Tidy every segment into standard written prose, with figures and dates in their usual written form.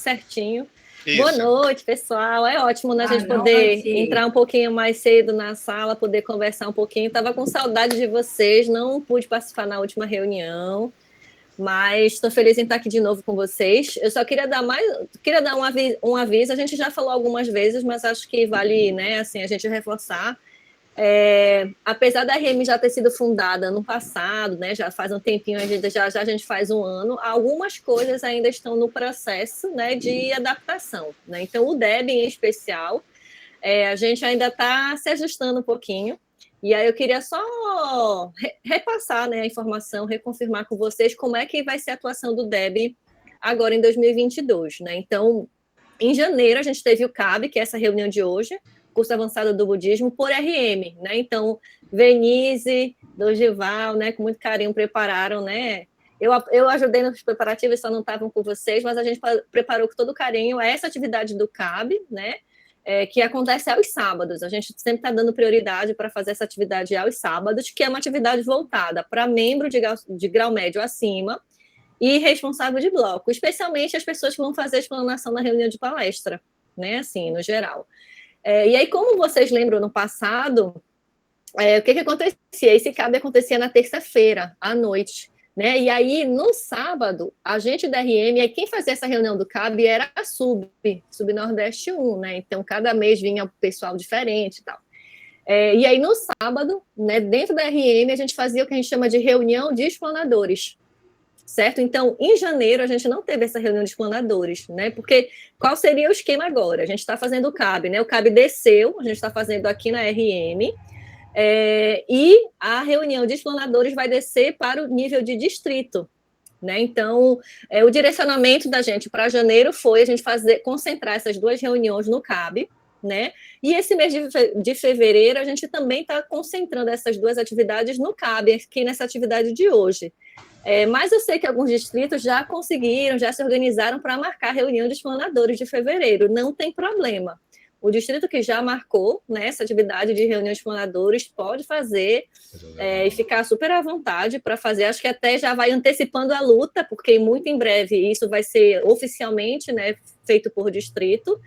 certinho. Boa Isso. noite, pessoal. É ótimo, né, a gente Boa poder noite. entrar um pouquinho mais cedo na sala, poder conversar um pouquinho. Estava com saudade de vocês, não pude participar na última reunião, mas estou feliz em estar aqui de novo com vocês. Eu só queria dar um aviso. A gente já falou algumas vezes, mas acho que vale, né, assim, a gente reforçar. Apesar da RM já ter sido fundada no passado, né, já faz um tempinho, já a gente faz um ano, algumas coisas ainda estão no processo, né, de adaptação, né? Então, o DEB em especial, a gente ainda está se ajustando um pouquinho, e aí eu queria só repassar, né, a informação, reconfirmar com vocês como é que vai ser a atuação do DEB agora em 2022, né? Então, em janeiro, a gente teve o CAB, que é essa reunião de hoje, curso avançado do budismo, por RM, né? Então, Venise, Dorival, né, com muito carinho prepararam, né? Eu ajudei nos preparativos, só não estavam com vocês, mas a gente preparou com todo carinho essa atividade do CAB, né? Que acontece aos sábados. A gente sempre está dando prioridade para fazer essa atividade aos sábados, que é uma atividade voltada para membro de grau médio acima, e responsável de bloco, especialmente as pessoas que vão fazer a explanação na reunião de palestra, né, assim, no geral. E aí, como vocês lembram no passado, o que acontecia? Esse CAB acontecia na terça-feira, à noite, né, e aí, no sábado, a gente da RM, aí quem fazia essa reunião do CAB era a Sub-Nordeste 1, né, então cada mês vinha um pessoal diferente e tal. E aí, no sábado, né, dentro da RM, a gente fazia o que a gente chama de reunião de explanadores, certo? Então, em janeiro, a gente não teve essa reunião de explanadores, né? Porque qual seria o esquema agora? A gente está fazendo o CAB, né? O CAB desceu, a gente está fazendo aqui na RM, e a reunião de explanadores vai descer para o nível de distrito, né? Então, o direcionamento da gente para janeiro foi a gente concentrar essas duas reuniões no CAB, né? E esse mês de fevereiro, a gente também está concentrando essas duas atividades no CAB, aqui nessa atividade de hoje. Mas eu sei que alguns distritos já conseguiram, já se organizaram para marcar a reunião de explanadores de fevereiro, não tem problema. O distrito que já marcou, né, essa atividade de reunião de explanadores pode fazer e ficar super à vontade para fazer. Acho que até já vai antecipando a luta, porque muito em breve isso vai ser oficialmente, né, feito por distrito.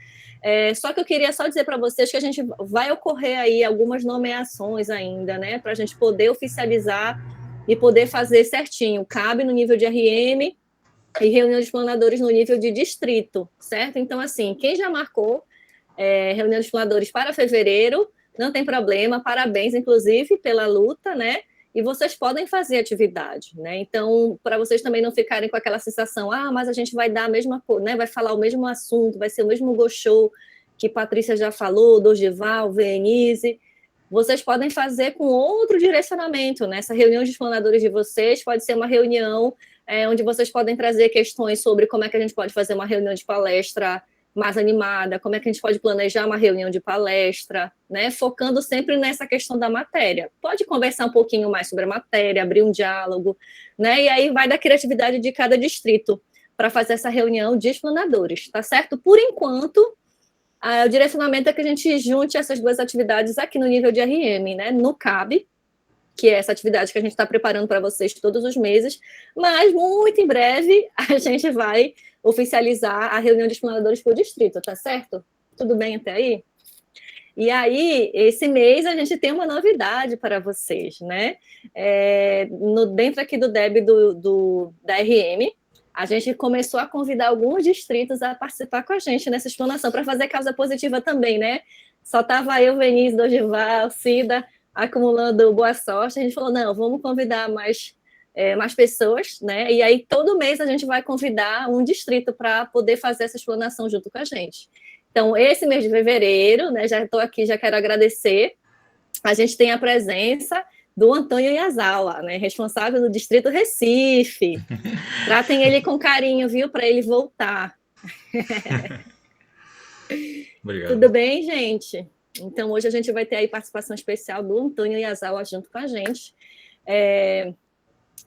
Só que eu queria só dizer para vocês que a gente vai ocorrer aí algumas nomeações ainda, né, para a gente poder oficializar e poder fazer certinho. CAB no nível de RM e reunião de explanadores no nível de distrito, certo? Então, assim, quem já marcou reunião de explanadores para fevereiro, não tem problema, parabéns, inclusive, pela luta, né? E vocês podem fazer atividade, né? Então, para vocês também não ficarem com aquela sensação, mas a gente vai dar a mesma coisa, né? Vai falar o mesmo assunto, vai ser o mesmo go-show que Patrícia já falou, Dorival, Venise. Vocês podem fazer com outro direcionamento, né? Essa reunião de explanadores de vocês pode ser uma reunião onde vocês podem trazer questões sobre como é que a gente pode fazer uma reunião de palestra mais animada, como é que a gente pode planejar uma reunião de palestra, né? Focando sempre nessa questão da matéria. Pode conversar um pouquinho mais sobre a matéria, abrir um diálogo, né? E aí vai da criatividade de cada distrito para fazer essa reunião de explanadores, tá certo? Por enquanto, o direcionamento é que a gente junte essas duas atividades aqui no nível de RM, né? No CAB, que é essa atividade que a gente está preparando para vocês todos os meses, mas muito em breve a gente vai oficializar a reunião de explanadores por distrito, tá certo? Tudo bem até aí? E aí, esse mês a gente tem uma novidade para vocês, né? Dentro aqui do DEB da RM, a gente começou a convidar alguns distritos a participar com a gente nessa explanação, para fazer causa positiva também, né? Só estava eu, Venise, Dorival, Cida, acumulando boa sorte. A gente falou, não, vamos convidar mais pessoas, né? E aí, todo mês a gente vai convidar um distrito para poder fazer essa explanação junto com a gente. Então, esse mês de fevereiro, né, já estou aqui, já quero agradecer. A gente tem a presença do Antônio Yazawa, né, responsável do Distrito Recife. Tratem ele com carinho, viu, para ele voltar. Obrigado. Tudo bem, gente? Então, hoje a gente vai ter aí participação especial do Antônio Yazawa junto com a gente.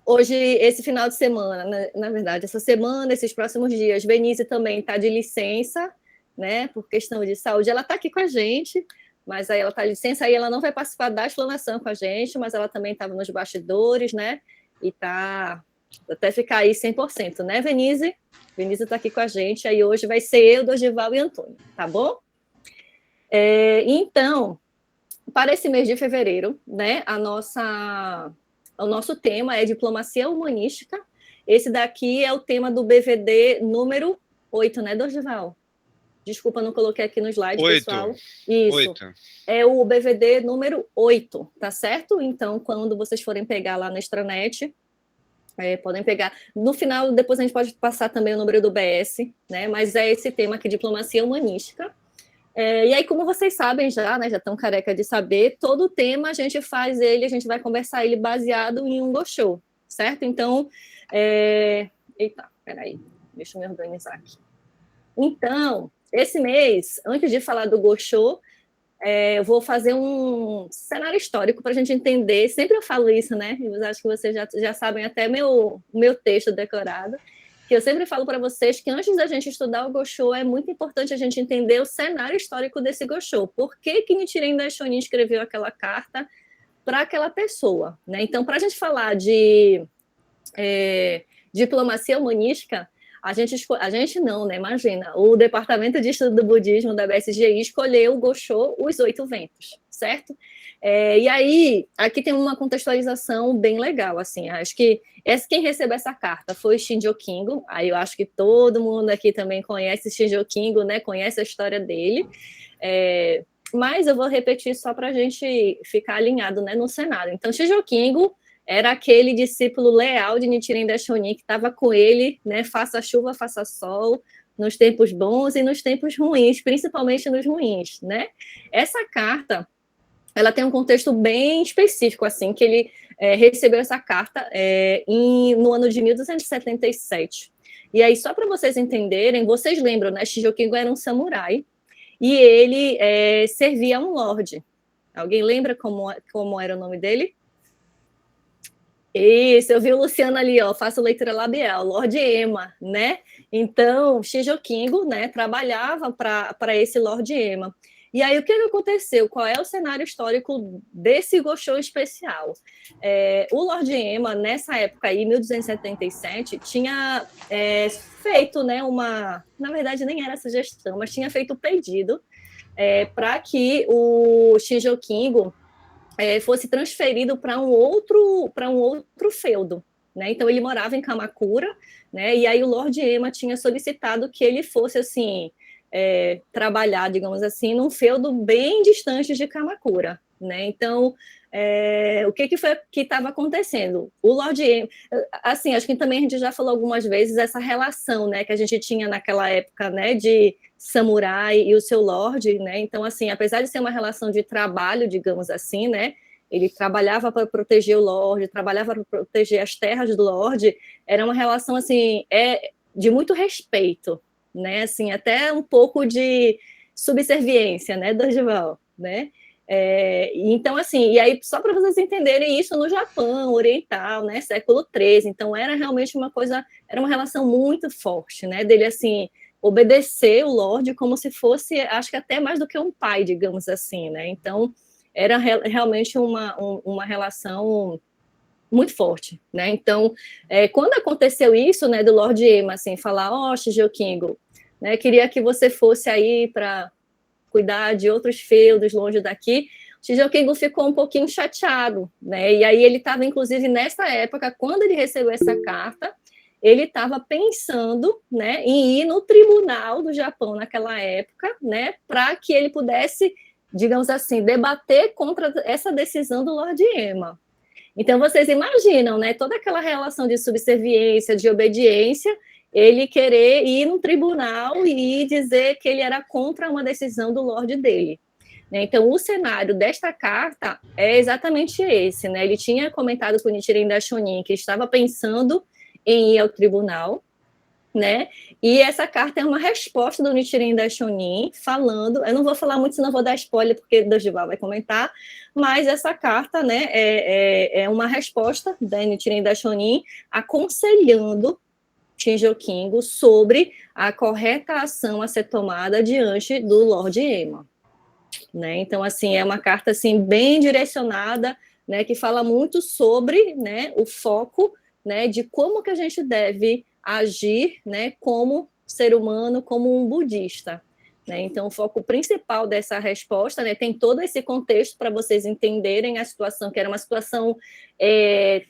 Hoje, esse final de semana, na verdade, essa semana, esses próximos dias, Venise também está de licença, né, por questão de saúde. Ela está aqui com a gente, mas aí ela está de licença, aí ela não vai participar da explanação com a gente, mas ela também estava nos bastidores, né, e está Até ficar aí 100%, né, Venise? Venise está aqui com a gente, aí hoje vai ser eu, Dorival e Antônio, tá bom? Então, para esse mês de fevereiro, né, o nosso tema é diplomacia humanística. Esse daqui é o tema do BVD número 8, né, Dorival? Desculpa, não coloquei aqui no slide, 8. pessoal. Isso. 8. É o BVD número 8, tá certo? Então, quando vocês forem pegar lá na extranet, podem pegar. No final, depois a gente pode passar também o número do BS, né? Mas é esse tema aqui, diplomacia humanística. E aí, como vocês sabem já, né? Já estão careca de saber, todo tema a gente faz ele, a gente vai conversar ele baseado em um Goshow, certo? Então, eita, peraí, deixa eu me organizar aqui. Então, esse mês, antes de falar do Goshow, eu vou fazer um cenário histórico para a gente entender. Sempre eu falo isso, né? Eu acho que vocês já sabem até meu texto decorado, que eu sempre falo para vocês que antes da gente estudar o Goshow, é muito importante a gente entender o cenário histórico desse Goshow. Por que Nichiren Daishonin escreveu aquela carta para aquela pessoa, né? Então, para a gente falar de diplomacia humanística, a gente não, né? Imagina, o Departamento de Estudo do Budismo da BSGI escolheu o Goshow, os 8 ventos, certo? E aí, aqui tem uma contextualização bem legal, assim, acho que quem recebeu essa carta foi Shinjo Kingo, aí eu acho que todo mundo aqui também conhece Shinjo Kingo, né? Conhece a história dele, mas eu vou repetir só para a gente ficar alinhado, né, no cenário. Então, Shinjo Kingo era aquele discípulo leal de Nichiren Daishonin que estava com ele, né, faça chuva, faça sol, nos tempos bons e nos tempos ruins, principalmente nos ruins, né? Essa carta, ela tem um contexto bem específico, assim, que ele recebeu essa carta no ano de 1277. E aí, só para vocês entenderem, vocês lembram, né? Shijokingo era um samurai e ele servia a um lorde. Alguém lembra como era o nome dele? Isso, eu vi o Luciano ali, ó, faço leitura labial, Lorde Ema, né? Então, Shinjo Kingo, né, trabalhava para esse Lorde Ema. E aí, o que aconteceu? Qual é o cenário histórico desse Goshow especial? O Lorde Ema, nessa época aí, 1277, tinha feito, né, na verdade, nem era sugestão, mas tinha feito o pedido para que o Shinjo Kingo fosse transferido para um outro feudo, né? Então ele morava em Kamakura, né? E aí o Lord Ema tinha solicitado que ele fosse assim trabalhar, digamos assim, num feudo bem distante de Kamakura, né? Então o que foi que estava acontecendo? O Lord Ema, assim, acho que também a gente já falou algumas vezes essa relação, né, que a gente tinha naquela época, né, de samurai e o seu lorde, né? Então, assim, apesar de ser uma relação de trabalho, digamos assim, né? Ele trabalhava para proteger o lorde, trabalhava para proteger as terras do lorde. Era uma relação assim, de muito respeito, né? Assim, até um pouco de subserviência, né, Dorival, né? Então, assim, e aí, só para vocês entenderem isso no Japão oriental, né, século XIII, então era realmente uma coisa, era uma relação muito forte, né, dele, assim, obedecer o Lorde como se fosse, acho que até mais do que um pai, digamos assim, né? Então, era realmente uma relação muito forte, né? Então, quando aconteceu isso, né, do Lorde Ema, assim, falar, Shijo Kingo, né, queria que você fosse aí para cuidar de outros feudos longe daqui, Shijo Kingo ficou um pouquinho chateado, né? E aí ele estava, inclusive, nessa época, quando ele recebeu essa carta, ele estava pensando, né, em ir no tribunal do Japão naquela época, né, para que ele pudesse, digamos assim, debater contra essa decisão do Lord Ema. Então, vocês imaginam, né, toda aquela relação de subserviência, de obediência, ele querer ir no tribunal e dizer que ele era contra uma decisão do Lorde dele. Então, o cenário desta carta é exatamente esse, né? Ele tinha comentado com o Nichiren Daishonin que estava pensando em ir ao tribunal, né? E essa carta é uma resposta do Nichiren Daishonin falando, eu não vou falar muito, senão vou dar spoiler, porque o Dorival vai comentar, mas essa carta, né, é uma resposta da Nichiren Daishonin aconselhando Shinjo Kingo sobre a correta ação a ser tomada diante do Lord Ema, né? Então, assim, é uma carta assim bem direcionada, né, que fala muito sobre, né, o foco né, de como que a gente deve agir, né, como ser humano, como um budista. Né? Então, o foco principal dessa resposta, né, tem todo esse contexto para vocês entenderem a situação, que era uma situação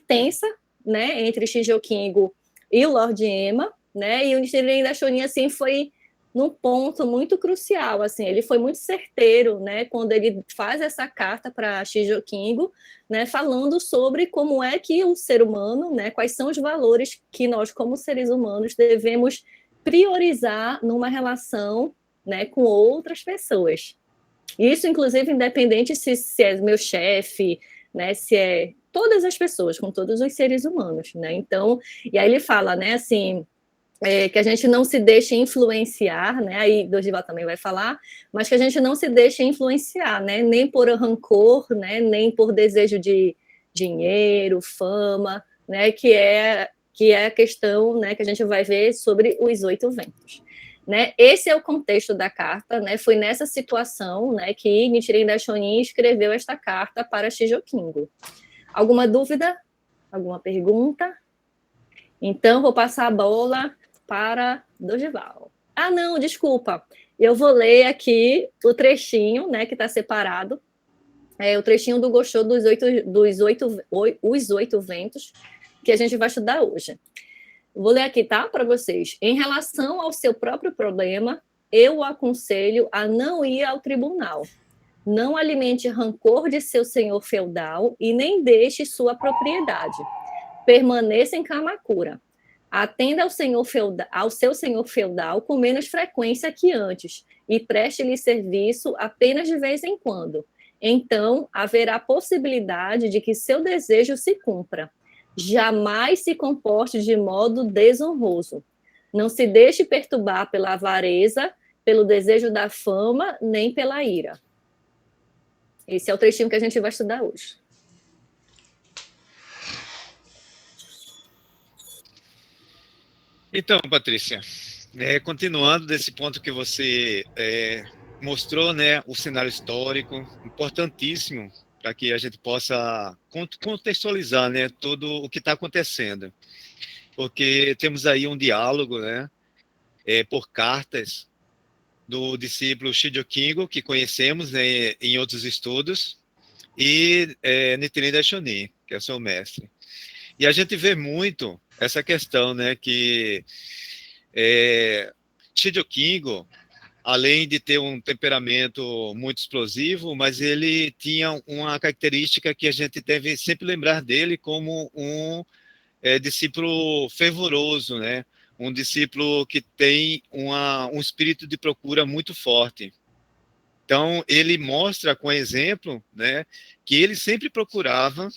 tensa, né, entre Shijo Kingo e o Lord Emma, né, e o Nichiren Daishonin, assim, foi num ponto muito crucial, assim, ele foi muito certeiro, né, quando ele faz essa carta para Shijo Kingo, né, falando sobre como é que o ser humano, né, quais são os valores que nós, como seres humanos, devemos priorizar numa relação, né, com outras pessoas. Isso, inclusive, independente se é meu chefe, né, se é todas as pessoas, com todos os seres humanos, né? Então, e aí ele fala, né, assim, que a gente não se deixe influenciar, né? Aí Dorival também vai falar, mas que a gente não se deixe influenciar, né? Nem por rancor, né? Nem por desejo de dinheiro, fama, né? Que é a questão, né? Que a gente vai ver sobre os 8 ventos. Né? Esse é o contexto da carta, né? Foi nessa situação, né, que Nichiren Daishonin escreveu esta carta para Shijo Kingo. Alguma dúvida? Alguma pergunta? Então, vou passar a bola para Dorival. Ah, não, desculpa. Eu vou ler aqui o trechinho, né, que está separado. O trechinho do Gosho os 8 ventos, que a gente vai estudar hoje. Vou ler aqui, tá, para vocês. Em relação ao seu próprio problema, eu o aconselho a não ir ao tribunal. Não alimente rancor de seu senhor feudal e nem deixe sua propriedade. Permaneça em Kamakura. Atenda ao seu senhor feudal com menos frequência que antes e preste-lhe serviço apenas de vez em quando. Então, haverá possibilidade de que seu desejo se cumpra. Jamais se comporte de modo desonroso. Não se deixe perturbar pela avareza, pelo desejo da fama, nem pela ira. Esse é o trechinho que a gente vai estudar hoje. Então, Patrícia, continuando desse ponto que você mostrou, né, o cenário histórico, importantíssimo para que a gente possa contextualizar, né, tudo o que está acontecendo. Porque temos aí um diálogo, né, por cartas do discípulo Shijo Kingo, que conhecemos, né, em outros estudos, e Nichiren Daishonin, que é o seu mestre. E a gente vê muito essa questão, né, que Shijo Kingo, além de ter um temperamento muito explosivo, mas ele tinha uma característica que a gente deve sempre lembrar dele como um discípulo fervoroso, né? Um discípulo que tem um espírito de procura muito forte. Então, ele mostra com exemplo, né, que ele sempre procurava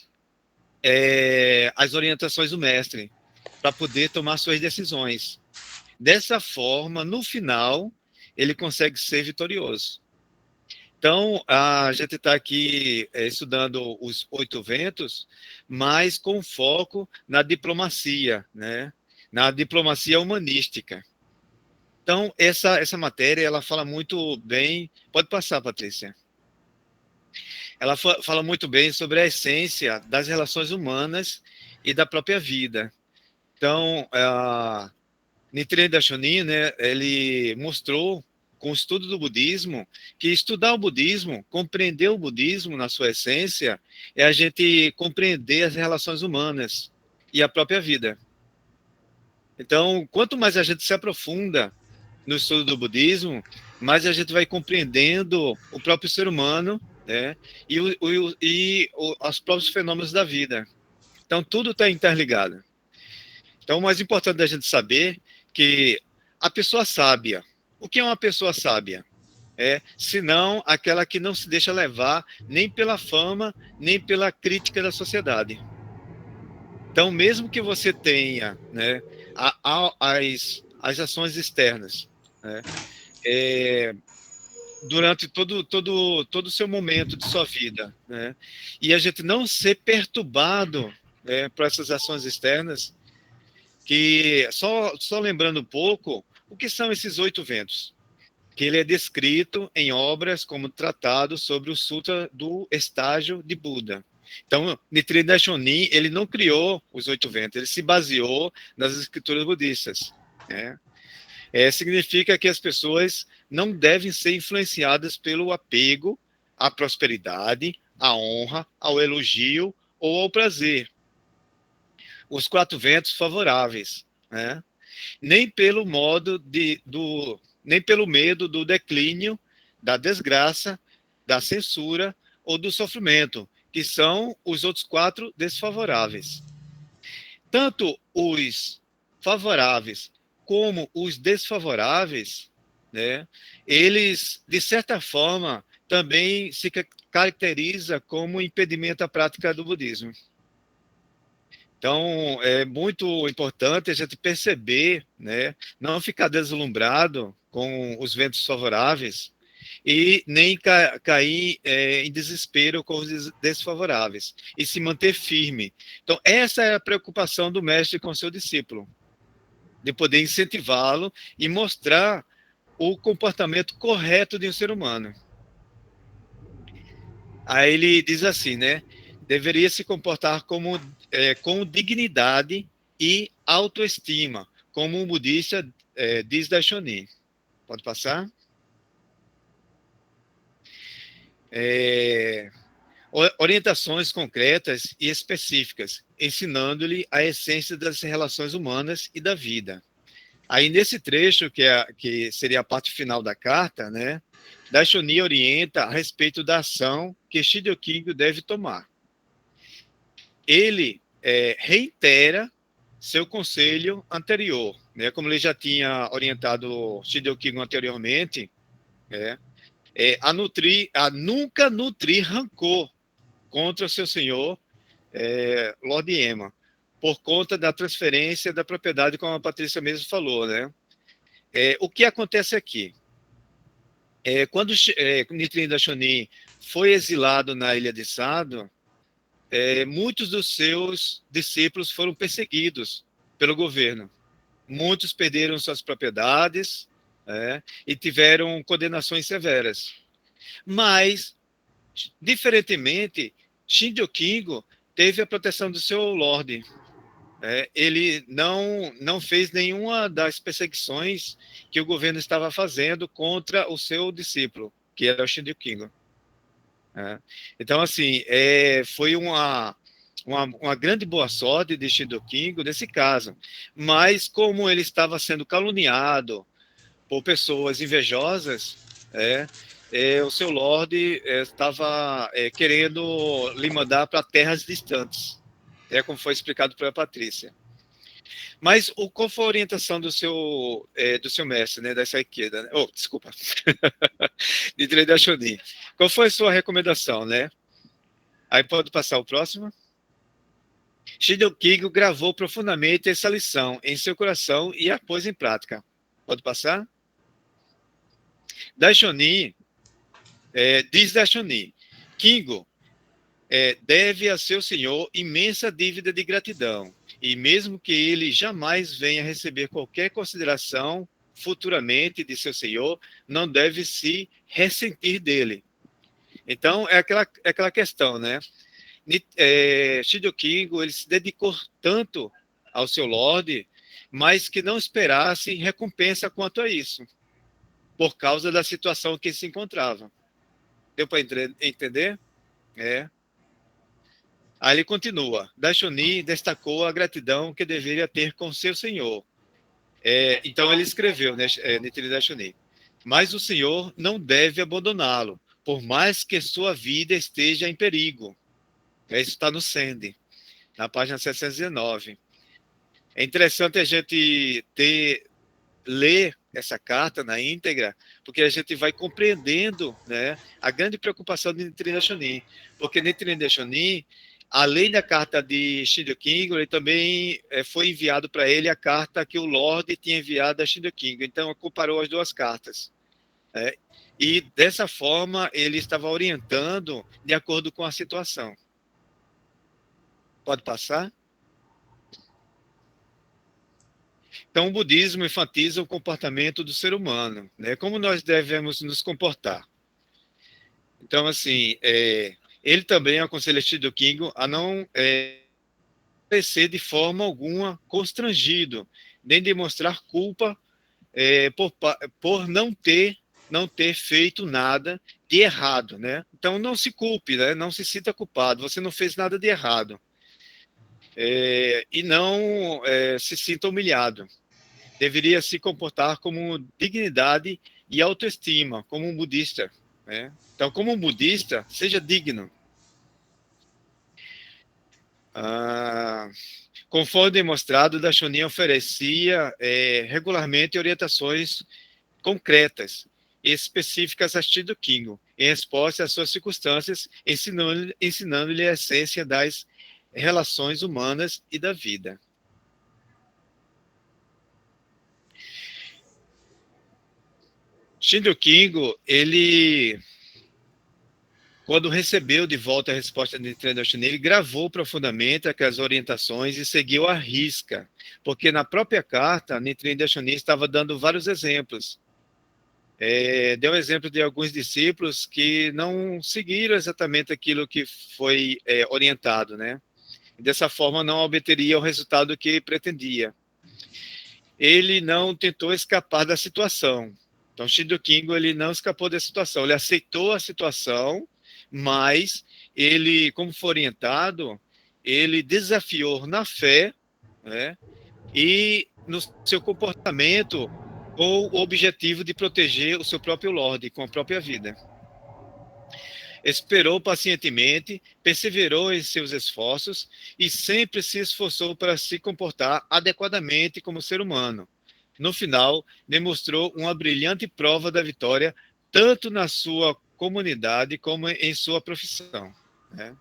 as orientações do mestre para poder tomar suas decisões. Dessa forma, no final, ele consegue ser vitorioso. Então, a gente está aqui estudando os 8 ventos, mas com foco na diplomacia, né? Na diplomacia humanística. Então, essa matéria, ela fala muito bem... Pode passar, Patrícia. Ela fala muito bem sobre a essência das relações humanas e da própria vida. Então, Nichiren Daishonin, né, ele mostrou com o estudo do budismo que estudar o budismo, compreender o budismo na sua essência, é a gente compreender as relações humanas e a própria vida. Então, quanto mais a gente se aprofunda no estudo do budismo, mais a gente vai compreendendo o próprio ser humano, né, e os próprios fenômenos da vida. Então, tudo está interligado. Então, o mais importante da gente saber que a pessoa sábia, o que é uma pessoa sábia? Senão aquela que não se deixa levar nem pela fama, nem pela crítica da sociedade. Então, mesmo que você tenha, né, as ações externas, né, durante todo o seu momento de sua vida, né, e a gente não ser perturbado, né, por essas ações externas, que só lembrando um pouco, o que são esses 8 ventos? Que ele é descrito em obras como Tratado sobre o Sutra do Estágio de Buda. Então, Nichiren Daishonin, ele não criou os 8 ventos, ele se baseou nas escrituras budistas, né? Significa que as pessoas não devem ser influenciadas pelo apego à prosperidade, à honra, ao elogio ou ao prazer. Os 4 ventos favoráveis, né? Nem pelo nem pelo medo do declínio, da desgraça, da censura ou do sofrimento, que são os outros 4 desfavoráveis. Tanto os favoráveis como os desfavoráveis, né, eles, de certa forma, também se caracteriza como impedimento à prática do budismo. Então, é muito importante a gente perceber, né, não ficar deslumbrado com os ventos favoráveis e nem cair em desespero com os desfavoráveis, e se manter firme. Então, essa é a preocupação do mestre com seu discípulo, de poder incentivá-lo e mostrar o comportamento correto de um ser humano. Aí ele diz assim, né? Deveria se comportar com dignidade e autoestima, como um budista diz Daishonin. Pode passar? Orientações concretas e específicas, ensinando-lhe a essência das relações humanas e da vida. Aí, nesse trecho, que seria a parte final da carta, né, Daishonin orienta a respeito da ação que Shido Kingo deve tomar. Ele reitera seu conselho anterior, né, como ele já tinha orientado Shido Kingo anteriormente, né, a nunca nutrir rancor contra o seu senhor, Lord Emma, por conta da transferência da propriedade, como a Patrícia mesmo falou, né? O que acontece aqui? Quando Nichiren Daishonin foi exilado na ilha de Sado, muitos dos seus discípulos foram perseguidos pelo governo. Muitos perderam suas propriedades, e tiveram condenações severas. Mas, diferentemente, Shinjo Kingo teve a proteção do seu Lorde. Ele não fez nenhuma das perseguições que o governo estava fazendo contra o seu discípulo, que era o Shinjo Kingo. Então, assim, foi uma grande boa sorte de Shinjo Kingo nesse caso. Mas, como ele estava sendo caluniado por pessoas invejosas, o seu Lorde estava querendo lhe mandar para terras distantes, como foi explicado pela Patrícia. Mas qual foi a orientação do seu mestre, né, dessa esquerda? Né? Oh, desculpa. De Nichiren Daishonin. Qual foi a sua recomendação, né? Aí pode passar o próximo. Shinjo Kingo gravou profundamente essa lição em seu coração e a pôs em prática. Pode passar? Daishonin, diz Daishonin, Kingo deve a seu senhor imensa dívida de gratidão, e mesmo que ele jamais venha receber qualquer consideração futuramente de seu senhor, não deve se ressentir dele. Então, é aquela questão, né? Shinjo Kingo, ele se dedicou tanto ao seu Lorde, mas que não esperasse recompensa quanto a isso, por causa da situação que se encontrava. Deu para entender? Aí ele continua. Daishonin destacou a gratidão que deveria ter com seu senhor. Então ele escreveu, né, Nichiren Daishonin. Mas o senhor não deve abandoná-lo, por mais que sua vida esteja em perigo. Isso está no Sende, na página 719. É interessante a gente ler essa carta na íntegra, porque a gente vai compreendendo, né, a grande preocupação de Nichiren Daishonin. Porque Nichiren Daishonin, além da carta de Shinjo Kingo, ele também foi enviado para ele a carta que o Lorde tinha enviado a Shinjo Kingo. Então, comparou as duas cartas. E, dessa forma, ele estava orientando de acordo com a situação. Pode passar? Então, o budismo enfatiza o comportamento do ser humano, né? Como nós devemos nos comportar. Então, assim, Ele também aconselha Shido Kingo a não parecer de forma alguma constrangido, nem demonstrar culpa por não ter feito nada de errado, né? Então não se culpe, né? Não se sinta culpado. Você não fez nada de errado e não se sinta humilhado. Deveria se comportar como dignidade e autoestima, como um budista, né? Então, como um budista, seja digno. Ah, conforme demonstrado, Daishonin oferecia regularmente orientações concretas e específicas a Shido Kingo, em resposta às suas circunstâncias, ensinando-lhe a essência das relações humanas e da vida. Shindo Kingo, ele, quando recebeu de volta a resposta de Nichiren Daishonin, ele gravou profundamente aquelas orientações e seguiu à risca, porque na própria carta, Nichiren Daishonin estava dando vários exemplos. Deu exemplo de alguns discípulos que não seguiram exatamente aquilo que foi orientado, né? Dessa forma, não obteria o resultado que pretendia. Ele não tentou escapar da situação. Então, Shindo Kingo, ele não escapou da situação. Ele aceitou a situação, mas ele, como foi orientado, ele desafiou na fé, né? E no seu comportamento com o objetivo de proteger o seu próprio Lorde com a própria vida. Esperou pacientemente, perseverou em seus esforços e sempre se esforçou para se comportar adequadamente como ser humano. No final, demonstrou uma brilhante prova da vitória, tanto na sua comunidade como em sua profissão, né?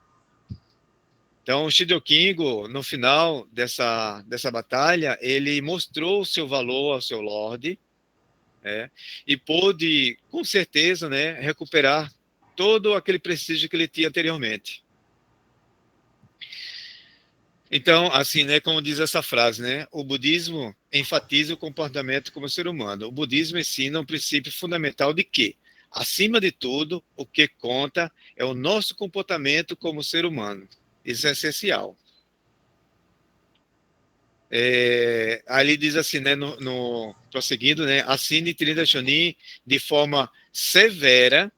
Então, o Shido Kingo, no final dessa batalha, ele mostrou o seu valor ao seu Lorde, e pôde, com certeza, né, recuperar todo aquele prestígio que ele tinha anteriormente. Então, assim, né, como diz essa frase, né, o budismo enfatiza o comportamento como ser humano. O budismo ensina um princípio fundamental de que, acima de tudo, o que conta é o nosso comportamento como ser humano. Isso é essencial. Aí ele diz assim, né, prosseguindo, né, assim Nichiren Daishonin, de forma severa,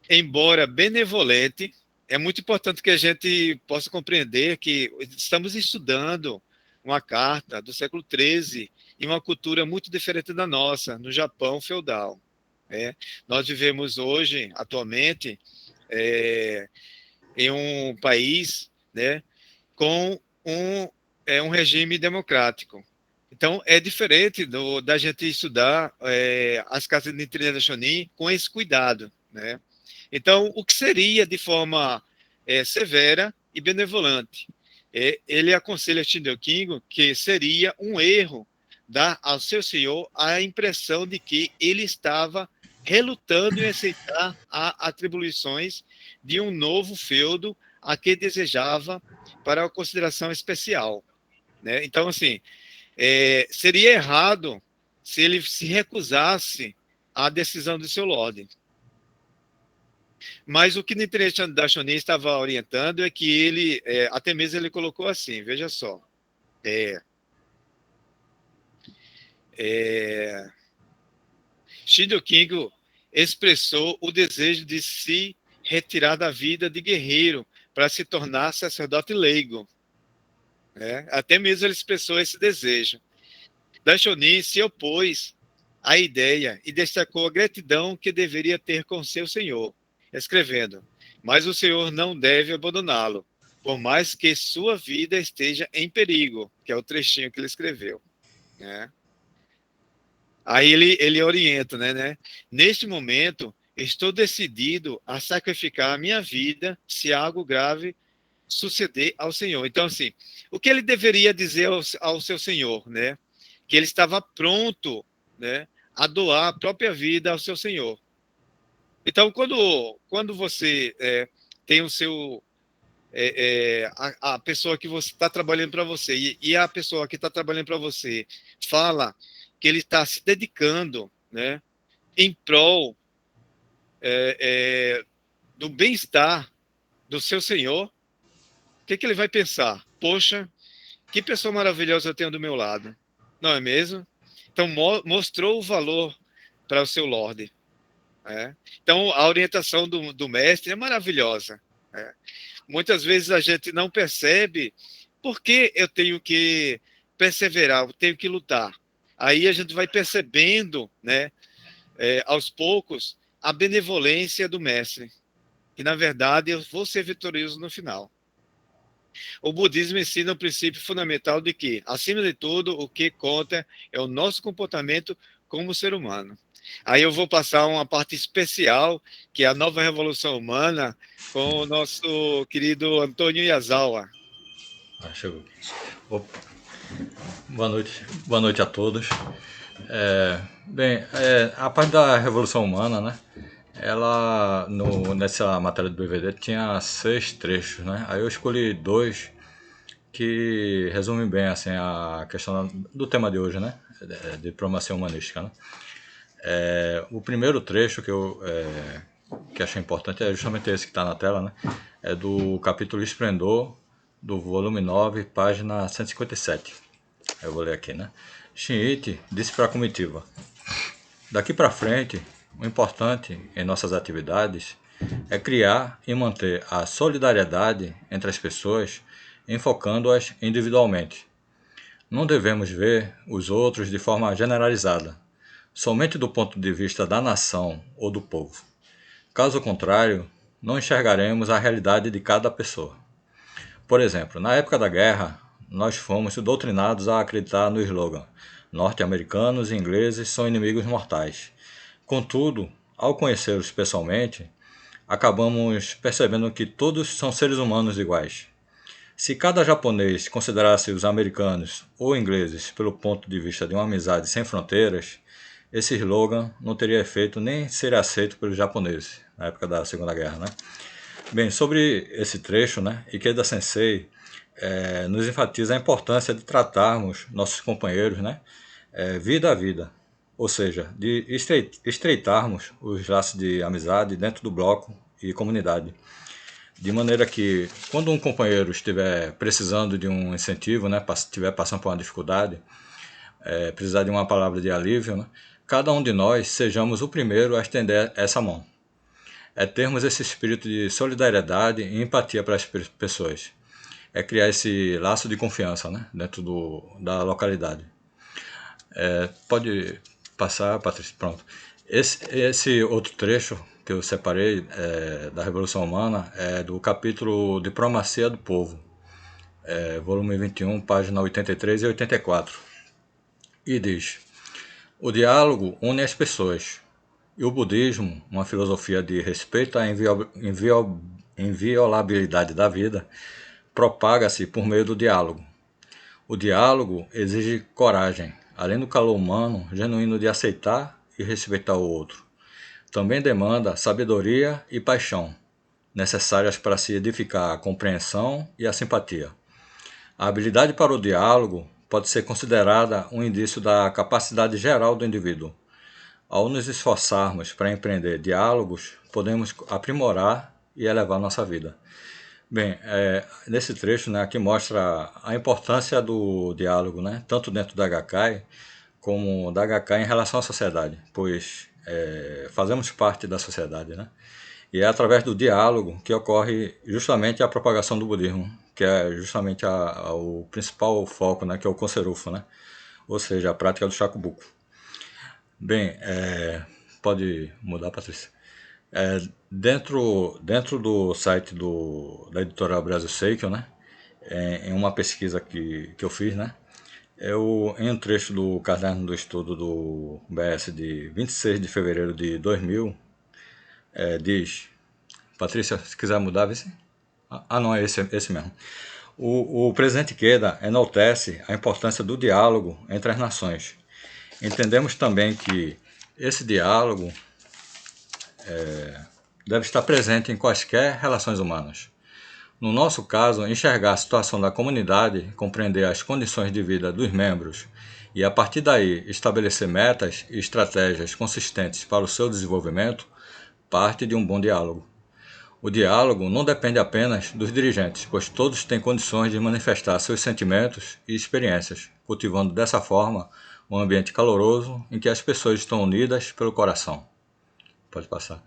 embora benevolente, é muito importante que a gente possa compreender que estamos estudando uma carta do século XIII em uma cultura muito diferente da nossa, no Japão feudal. Nós vivemos hoje, atualmente, em um país, né, com um regime democrático. Então, é diferente da gente estudar as cartas de Nichiren Daishonin com esse cuidado, né? Então, o que seria de forma severa e benevolente? Ele aconselha Shindo Kingo que seria um erro dar ao seu senhor a impressão de que ele estava relutando em aceitar as atribuições de um novo feudo a que desejava para a consideração especial, né? Então, assim, seria errado se ele se recusasse à decisão do seu Lorde. Mas o que Nichiren Daishonin estava orientando é que ele, até mesmo ele colocou assim, veja só, Shindo Kingo expressou o desejo de se retirar da vida de guerreiro para se tornar sacerdote leigo, né? Até mesmo ele expressou esse desejo. Daishonin se opôs à ideia e destacou a gratidão que deveria ter com seu senhor, escrevendo: mas o senhor não deve abandoná-lo, por mais que sua vida esteja em perigo, que é o trechinho que ele escreveu, né? Aí ele orienta, né? Neste momento, estou decidido a sacrificar a minha vida se algo grave suceder ao Senhor. Então, assim, o que ele deveria dizer ao seu Senhor, né? Que ele estava pronto, né, a doar a própria vida ao seu Senhor. Então, quando você tem o seu a pessoa que você está trabalhando para você e a pessoa que está trabalhando para você fala que ele está se dedicando, em prol do bem-estar do seu senhor, o que ele vai pensar? Poxa, que pessoa maravilhosa eu tenho do meu lado, não é mesmo? Então, mostrou o valor para o seu Lorde. Então, a orientação do mestre é maravilhosa. Muitas vezes a gente não percebe por que eu tenho que perseverar, eu tenho que lutar. Aí a gente vai percebendo, né, aos poucos, a benevolência do mestre. E, na verdade, eu vou ser vitorioso no final. O budismo ensina o princípio fundamental de que, acima de tudo, o que conta é o nosso comportamento como ser humano. Aí eu vou passar uma parte especial, que é a nova revolução humana, com o nosso querido Antônio Yazawa. Chegou. Opa. Boa noite a todos. A parte da Revolução Humana, né? Ela, nessa matéria do BVD, tinha 6 trechos, né? Aí eu escolhi 2 que resumem bem assim, a questão do tema de hoje, né? De diplomacia humanística, né? O primeiro trecho que achei importante é justamente esse que está na tela, né? É do capítulo Esplendor, do volume 9, página 157. Eu vou ler aqui, né? Shinichi disse para a comitiva: daqui para frente, o importante em nossas atividades é criar e manter a solidariedade entre as pessoas, enfocando-as individualmente. Não devemos ver os outros de forma generalizada, somente do ponto de vista da nação ou do povo. Caso contrário, não enxergaremos a realidade de cada pessoa. Por exemplo, na época da guerra, nós fomos doutrinados a acreditar no slogan: norte-americanos e ingleses são inimigos mortais. Contudo, ao conhecê-los pessoalmente, acabamos percebendo que todos são seres humanos iguais. Se cada japonês considerasse os americanos ou ingleses pelo ponto de vista de uma amizade sem fronteiras, esse slogan não teria efeito nem seria aceito pelos japoneses na época da Segunda Guerra, né? Bem, sobre esse trecho, né, Ikeda Sensei nos enfatiza a importância de tratarmos nossos companheiros, né, vida a vida, ou seja, de estreitarmos os laços de amizade dentro do bloco e comunidade, de maneira que quando um companheiro estiver precisando de um incentivo, né, estiver passando por uma dificuldade, precisar de uma palavra de alívio, né, cada um de nós sejamos o primeiro a estender essa mão. Termos esse espírito de solidariedade e empatia para as pessoas. Criar esse laço de confiança, né, dentro da localidade. Pode passar, Patrícia, pronto. Esse outro trecho que eu separei da Revolução Humana é do capítulo Diplomacia do Povo, volume 21, página 83 e 84. E diz: o diálogo une as pessoas. E o budismo, uma filosofia de respeito à inviolabilidade da vida, propaga-se por meio do diálogo. O diálogo exige coragem, além do calor humano genuíno de aceitar e respeitar o outro. Também demanda sabedoria e paixão, necessárias para se edificar a compreensão e a simpatia. A habilidade para o diálogo pode ser considerada um indício da capacidade geral do indivíduo. Ao nos esforçarmos para empreender diálogos, podemos aprimorar e elevar nossa vida. Bem, nesse trecho, né, aqui mostra a importância do diálogo, né, tanto dentro da Gakkai como da Gakkai em relação à sociedade, pois fazemos parte da sociedade, né? E é através do diálogo que ocorre justamente a propagação do budismo, que é justamente o principal foco, né, que é o Konserufo, né? Ou seja, a prática do Shakubuku. Bem, pode mudar, Patrícia. Dentro do site da editora Brasil Seikyo, né, em uma pesquisa que eu fiz, né, em um trecho do caderno do estudo do BS de 26 de fevereiro de 2000, diz, Patrícia, se quiser mudar, vê se... não, é esse mesmo. O presidente Ikeda enaltece a importância do diálogo entre as nações. Entendemos também que esse diálogo deve estar presente em quaisquer relações humanas. No nosso caso, enxergar a situação da comunidade, compreender as condições de vida dos membros e, a partir daí, estabelecer metas e estratégias consistentes para o seu desenvolvimento, parte de um bom diálogo. O diálogo não depende apenas dos dirigentes, pois todos têm condições de manifestar seus sentimentos e experiências, cultivando dessa forma um ambiente caloroso em que as pessoas estão unidas pelo coração. Pode passar.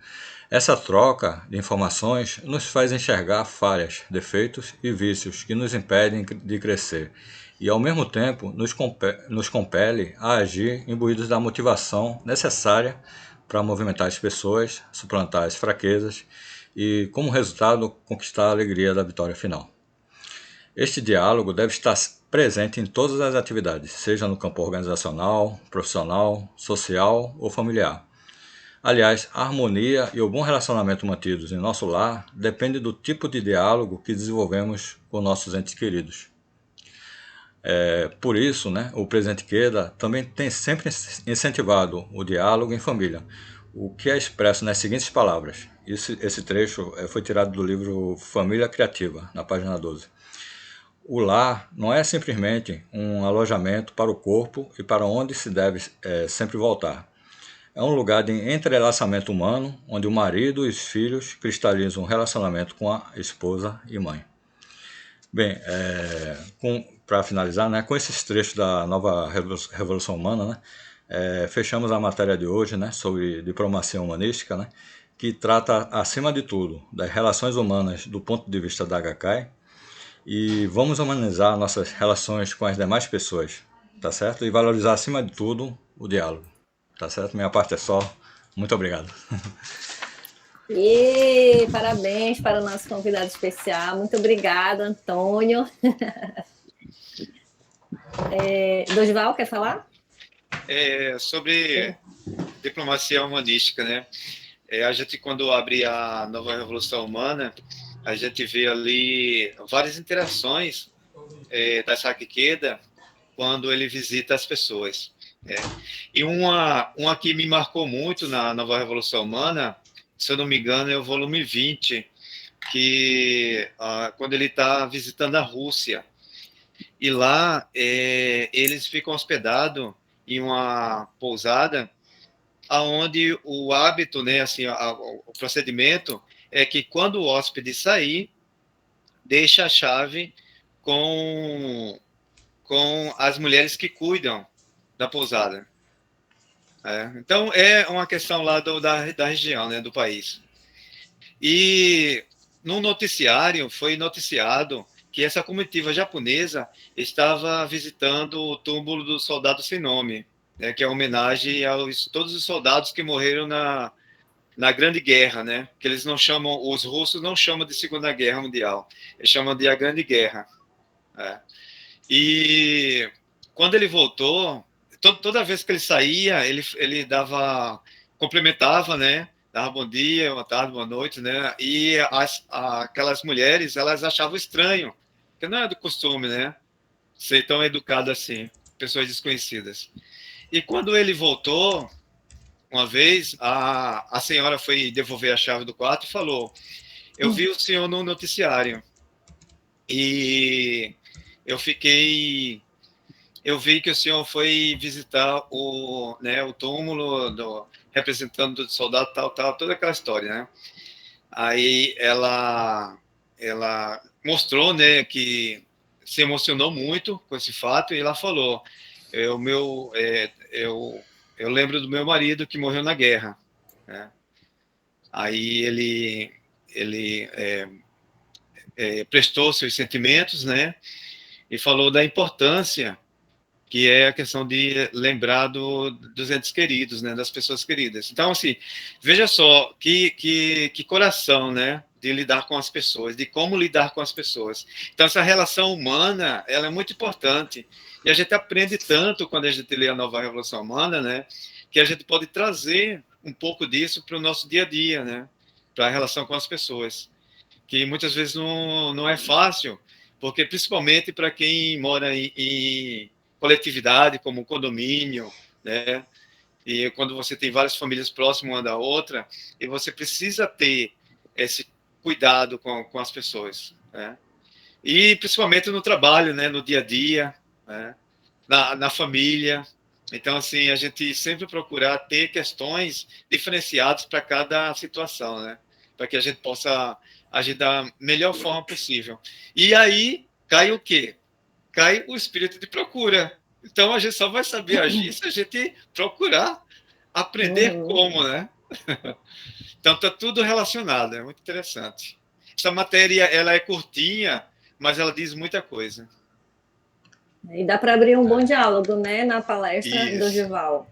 Essa troca de informações nos faz enxergar falhas, defeitos e vícios que nos impedem de crescer e, ao mesmo tempo, nos compele a agir imbuídos da motivação necessária para movimentar as pessoas, suplantar as fraquezas e, como resultado, conquistar a alegria da vitória final. Este diálogo deve estar presente em todas as atividades, seja no campo organizacional, profissional, social ou familiar. Aliás, a harmonia e o bom relacionamento mantidos em nosso lar depende do tipo de diálogo que desenvolvemos com nossos entes queridos. Por isso, né, o presidente Queda também tem sempre incentivado o diálogo em família, o que é expresso nas seguintes palavras. Esse trecho foi tirado do livro Família Criativa, na página 12. O lar não é simplesmente um alojamento para o corpo e para onde se deve sempre voltar. É um lugar de entrelaçamento humano, onde o marido e os filhos cristalizam um relacionamento com a esposa e mãe. Bem, para finalizar, né, com esses trechos da nova Revolução Humana, né, fechamos a matéria de hoje, né, sobre diplomacia humanística, né, que trata, acima de tudo, das relações humanas do ponto de vista da HCAI, e vamos humanizar nossas relações com as demais pessoas, tá certo? E valorizar, acima de tudo, o diálogo. Tá certo? Minha parte é só. Muito obrigado. E parabéns para o nosso convidado especial. Muito obrigada, Antônio. Dorival, quer falar? Sobre diplomacia humanística, né? A gente, quando abre a nova Revolução Humana, a gente vê ali várias interações da Isaac Queda quando ele visita as pessoas. E uma que me marcou muito na Nova Revolução Humana, se eu não me engano, é o volume 20, que quando ele está visitando a Rússia. E lá eles ficam hospedados em uma pousada, aonde o hábito, né, assim, o procedimento é que quando o hóspede sair, deixa a chave com as mulheres que cuidam da pousada. Então, é uma questão lá da região, né, do país. E no noticiário foi noticiado que essa comitiva japonesa estava visitando o túmulo do soldado sem nome, né, que é homenagem a todos os soldados que morreram na Grande Guerra, né, que eles não chamam, os russos não chamam de Segunda Guerra Mundial, eles chamam de a Grande Guerra. E quando ele voltou, toda vez que ele saía, ele cumprimentava, né? Dava bom dia, boa tarde, boa noite, né? E aquelas mulheres, elas achavam estranho, porque não é do costume, né? Ser tão educado assim, pessoas desconhecidas. E quando ele voltou, uma vez, a senhora foi devolver a chave do quarto e falou: eu vi o senhor no noticiário e eu vi que o senhor foi visitar o túmulo representando o soldado tal, toda aquela história, né? Aí ela mostrou, né, que se emocionou muito com esse fato e ela falou: eu lembro do meu marido que morreu na guerra, né? Aí ele prestou seus sentimentos, né? E falou da importância que é a questão de lembrar dos entes queridos, né, das pessoas queridas. Então, assim, veja só que coração, né, de lidar com as pessoas, de como lidar com as pessoas. Então, essa relação humana, ela é muito importante. E a gente aprende tanto quando a gente lê a Nova Revolução Humana, né, que a gente pode trazer um pouco disso para o nosso dia a dia, né, para a relação com as pessoas, que muitas vezes não é fácil, porque principalmente para quem mora em coletividade, como um condomínio, né? E quando você tem várias famílias próximas uma da outra, e você precisa ter esse cuidado com as pessoas, né? E principalmente no trabalho, né? No dia a dia, né? Na família. Então, assim, a gente sempre procurar ter questões diferenciadas para cada situação, né? para que a gente possa agir da melhor forma possível. E aí cai o quê? Cai o espírito de procura. Então a gente só vai saber agir se a gente procurar aprender como, né? Então está tudo relacionado, é muito interessante. Essa matéria ela é curtinha, mas ela diz muita coisa. E dá para abrir um bom diálogo, né, na palestra do Gival.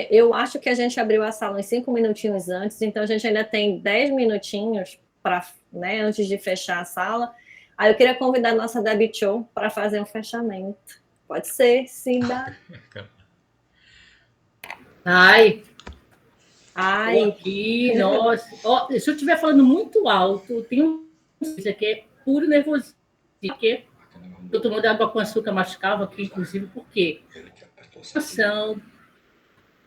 Eu acho que a gente abriu a sala uns 5 minutinhos antes, então a gente ainda tem 10 minutinhos para, né, antes de fechar a sala. Aí eu queria convidar a nossa Debbie Cho para fazer um fechamento. Pode ser, Cida. Ai. Ai. Aqui, nossa. Ó, se eu estiver falando muito alto, tem uma coisa que é puro nervosismo, porque eu estou tomando água com açúcar mascavo aqui, inclusive, porque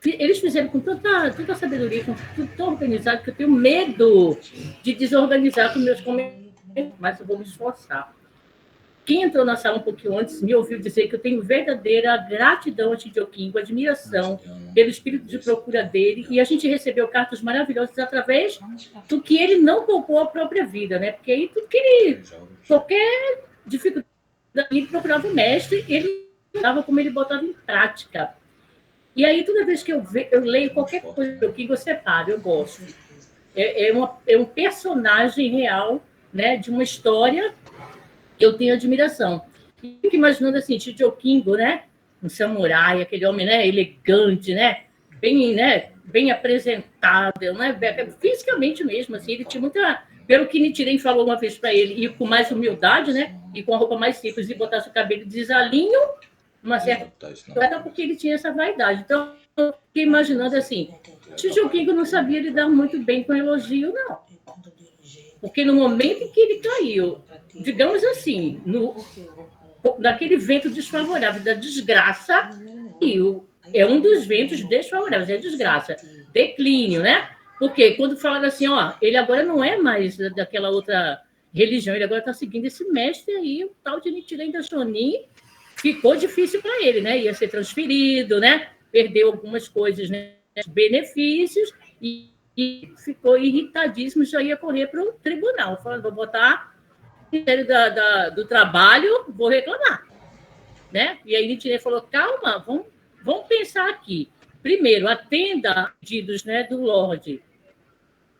eles fizeram com tanta sabedoria, com tudo tão organizado, que eu tenho medo de desorganizar com meus comentários, mas eu vou me esforçar. Quem entrou na sala um pouquinho antes me ouviu dizer que eu tenho verdadeira gratidão a Tio Kingo, admiração pelo espírito de procura dele, e a gente recebeu cartas maravilhosas através do que ele não poupou a própria vida, né? Porque aí tudo que ele... Qualquer dificuldade, ele procurava o mestre, ele dava como ele botava em prática. E aí, toda vez que eu leio qualquer coisa do Kingo, eu separo, eu gosto. É um personagem real, né, de uma história que eu tenho admiração. E fico imaginando assim, Tio Kingo, né, um samurai, aquele homem, né, elegante, né, bem apresentável, né, fisicamente mesmo, assim, ele tinha muita... Pelo que Nichiren falou uma vez para ele, ir com mais humildade, né, e com a roupa mais simples, e botasse o cabelo de desalinho, uma certa coisa, porque ele tinha essa vaidade. Então, eu fiquei imaginando assim, Tio Kingo não sabia lidar muito bem com elogio, não. Porque no momento em que ele caiu, digamos assim, naquele vento desfavorável da desgraça, é um dos ventos desfavoráveis, é a desgraça, declínio, né? Porque quando falaram assim, ó, ele agora não é mais daquela outra religião, ele agora está seguindo esse mestre aí, o tal de Nichiren Daishonin, ficou difícil para ele, né? Ia ser transferido, né? Perdeu algumas coisas, né? Benefícios, e ficou irritadíssimo, já ia correr para o tribunal, falando, vou botar o Ministério do Trabalho, vou reclamar. Né? E aí Nichiren falou, calma, vamos pensar aqui. Primeiro, atenda a pedidos, né, do Lorde.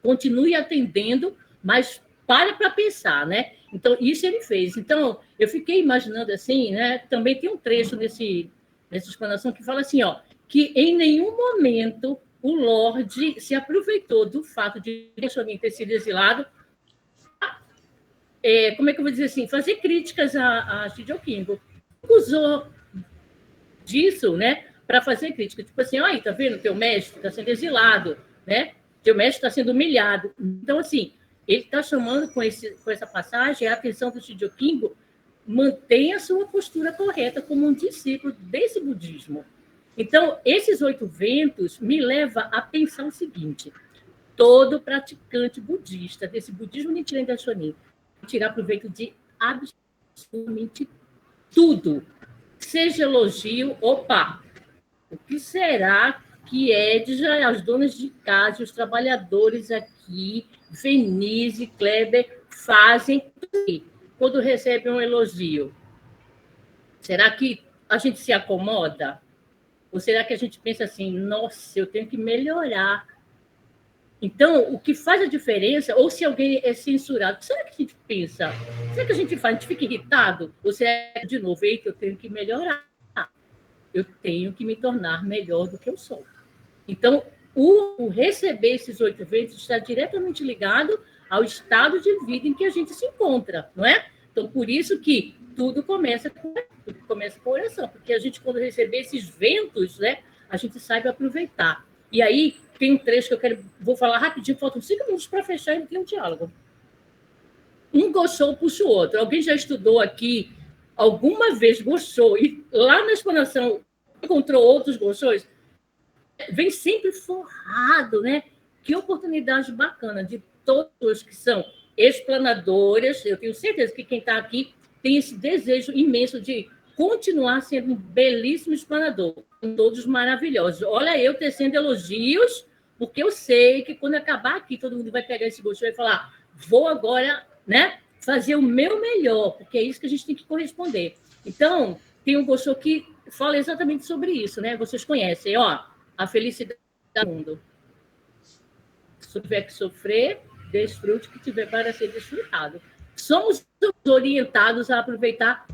Continue atendendo, mas para pensar, né? Então, isso ele fez. Então, eu fiquei imaginando assim, né? Também tem um trecho nessa explanação que fala assim, ó, que em nenhum momento o Lorde se aproveitou do fato de Daishonin ter sido exilado, como é que eu vou dizer assim, fazer críticas a Tio Kingo. Usou disso, né, para fazer crítica. Tipo assim, aí, tá vendo? Teu mestre está sendo exilado, né? Teu mestre está sendo humilhado. Então, assim, ele está chamando com essa passagem a atenção do Tio Kingo, mantenha a sua postura correta como um discípulo desse budismo. Então, esses 8 ventos me levam a pensar o seguinte, todo praticante budista desse budismo Nichiren Daishonin tirar proveito de absolutamente tudo, seja elogio, opa, o que será que Edja, as donas de casa, os trabalhadores aqui, Venise e Kleber, fazem quando recebem um elogio? Será que a gente se acomoda? Ou será que a gente pensa assim, nossa, eu tenho que melhorar? Então, o que faz a diferença, ou se alguém é censurado, será que a gente pensa? Será que a gente faz? A gente fica irritado? Ou será que, de novo, que eu tenho que melhorar? Eu tenho que me tornar melhor do que eu sou. Então, o receber esses 8 ventos está diretamente ligado ao estado de vida em que a gente se encontra, não é? Então, por isso que tudo começa com a oração, porque a gente, quando receber esses ventos, né, a gente sabe aproveitar. E aí, tem um trecho que vou falar rapidinho, faltam 5 minutos para fechar e não tem um diálogo. Um gostou, puxa o outro. Alguém já estudou aqui, alguma vez gostou, e lá na explanação encontrou outros gostos? Vem sempre forrado, né? Que oportunidade bacana de todos que são explanadoras. Eu tenho certeza que quem está aqui tem esse desejo imenso de continuar sendo um belíssimo explanador. Todos maravilhosos. Olha, eu tecendo elogios Porque eu sei que quando acabar aqui, todo mundo vai pegar esse Gosho e falar, vou agora, né, fazer o meu melhor, porque é isso que a gente tem que corresponder. Então, tem um Gosho que fala exatamente sobre isso, né? Vocês conhecem, ó, a felicidade do mundo. Se tiver que sofrer, desfrute que tiver para ser desfrutado. Somos orientados a aproveitar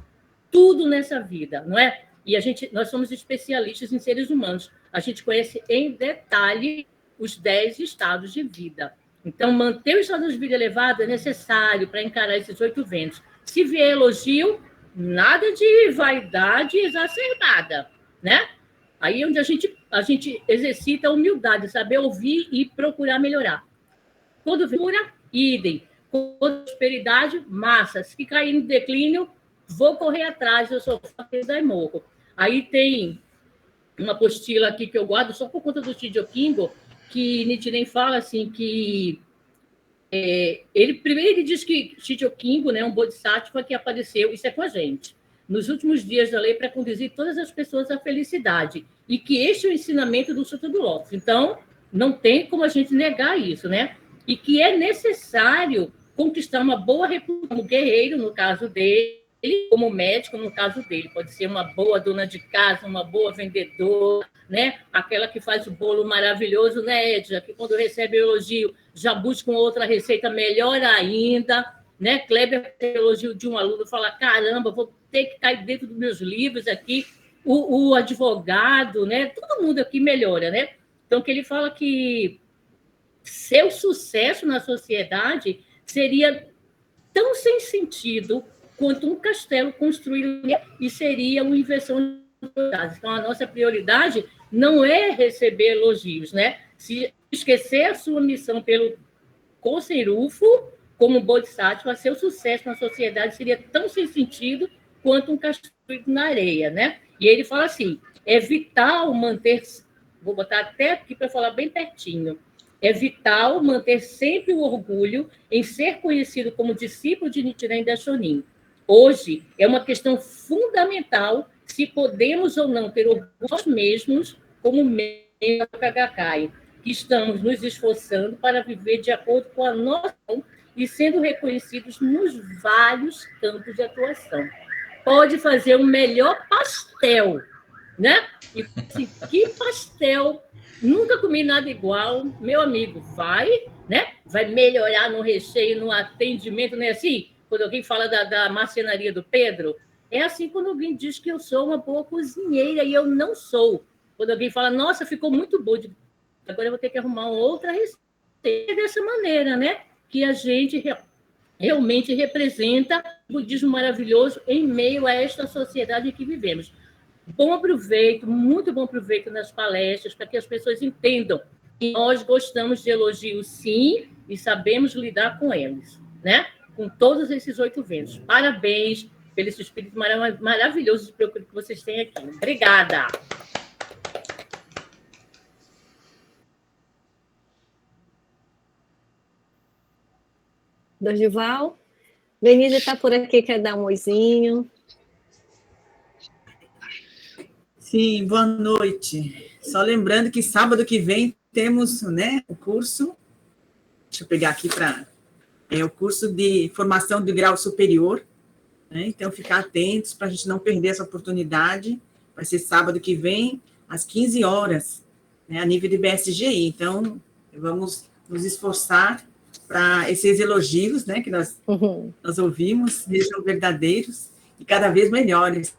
tudo nessa vida, não é? E nós somos especialistas em seres humanos. A gente conhece em detalhe os 10 estados de vida. Então, manter o estado de vida elevado é necessário para encarar esses 8 ventos. Se vier elogio, nada de vaidade exacerbada, né? Aí é onde a gente exercita a humildade, saber ouvir e procurar melhorar. Quando cura, idem. Quando prosperidade, massa. Se cair no declínio, vou correr atrás, eu sou da morro. Aí tem uma apostila aqui que eu guardo só por conta do Shijo Kingo, que Nichiren fala assim que ele diz que Shijo Kingo, né, um bodhisattva que apareceu, isso é com a gente, nos últimos dias da lei para conduzir todas as pessoas à felicidade, e que este é o ensinamento do Sutra do Lótus. Então, não tem como a gente negar isso, né? E que é necessário conquistar uma boa reputação como guerreiro, no caso dele, como médico, no caso dele. Pode ser uma boa dona de casa, uma boa vendedora, né? Aquela que faz o bolo maravilhoso, né, Edja? Que quando recebe elogio, já busca uma outra receita melhor ainda, né? Kleber tem elogio de um aluno, fala, caramba, vou ter que cair dentro dos meus livros aqui. O advogado, né? Todo mundo aqui melhora, né? Então, que ele fala que seu sucesso na sociedade seria tão sem sentido quanto um castelo construído, e seria uma inversão de prioridades. Então, a nossa prioridade não é receber elogios, né? Se esquecer a sua missão pelo Kosen-rufu, como Bodhisattva, seu sucesso na sociedade seria tão sem sentido quanto um castelo na areia, né? E ele fala assim, é vital manter... Vou botar até aqui para falar bem pertinho. É vital manter sempre o orgulho em ser conhecido como discípulo de Nichiren Daishonin. Hoje, é uma questão fundamental se podemos ou não ter orgulho nós mesmos como membros da Kagakkai, que estamos nos esforçando para viver de acordo com a nossa e sendo reconhecidos nos vários campos de atuação. Pode fazer o melhor pastel, né? E assim, que pastel! Nunca comi nada igual, meu amigo, vai, né? Vai melhorar no recheio, no atendimento, não é assim? Quando alguém fala da marcenaria do Pedro, é assim quando alguém diz que eu sou uma boa cozinheira e eu não sou. Quando alguém fala, nossa, ficou muito bom, agora eu vou ter que arrumar outra receita. É dessa maneira, né? Que a gente realmente representa o budismo maravilhoso em meio a esta sociedade em que vivemos. Bom proveito, muito bom proveito nas palestras, para que as pessoas entendam que nós gostamos de elogios, sim, e sabemos lidar com eles, né? Com todos esses 8 ventos. Parabéns pelo esse espírito maravilhoso de procura que vocês têm aqui. Obrigada! Dorival, Denise está por aqui, quer dar um oizinho. Sim, boa noite. Só lembrando que sábado que vem temos, né, o curso, deixa eu pegar aqui para... o curso de formação de grau superior, né? Então, ficar atentos para a gente não perder essa oportunidade. Vai ser sábado que vem, às 15 horas, né, a nível de BSGI. Então, vamos nos esforçar para esses elogios, né, que nós ouvimos, sejam verdadeiros e cada vez melhores,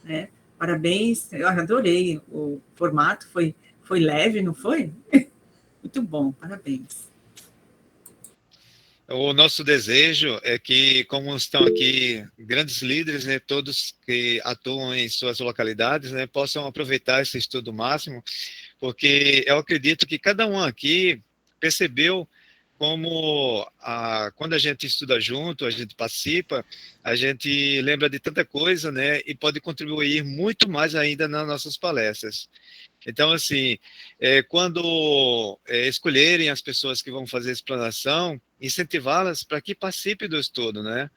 né? Parabéns, eu adorei o formato, foi leve, não foi? Muito bom, parabéns. O nosso desejo é que, como estão aqui grandes líderes, né, todos que atuam em suas localidades, né, possam aproveitar esse estudo máximo, porque eu acredito que cada um aqui percebeu como quando a gente estuda junto, a gente participa, a gente lembra de tanta coisa, né, e pode contribuir muito mais ainda nas nossas palestras. Então, assim, quando escolherem as pessoas que vão fazer a explanação, incentivá-las para que participem do estudo, né?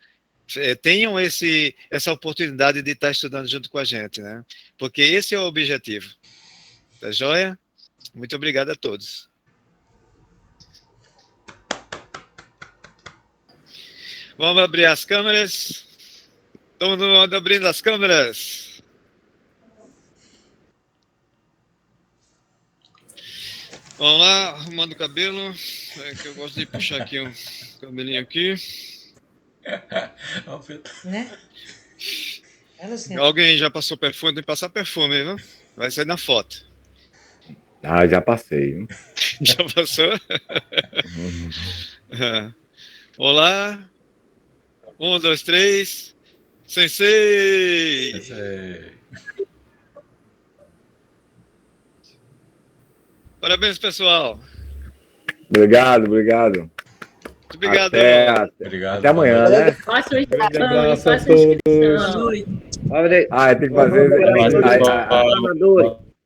Tenham essa oportunidade de estar estudando junto com a gente, né? Porque esse é o objetivo. Tá joia? Muito obrigado a todos. Vamos abrir as câmeras. Todo mundo abrindo as câmeras. Vamos lá, arrumando o cabelo. É que eu gosto de puxar aqui um cabelinho aqui. Né? Alguém já passou perfume? Tem que passar perfume, viu? Vai sair na foto. Ah, já passei. Já passou? Olá. 1, 2, 3. Sensei! Parabéns, pessoal. Obrigado. Muito obrigado. Até amanhã, né? Faça o Boa inscrição. Boa noite. Ah, tem que fazer.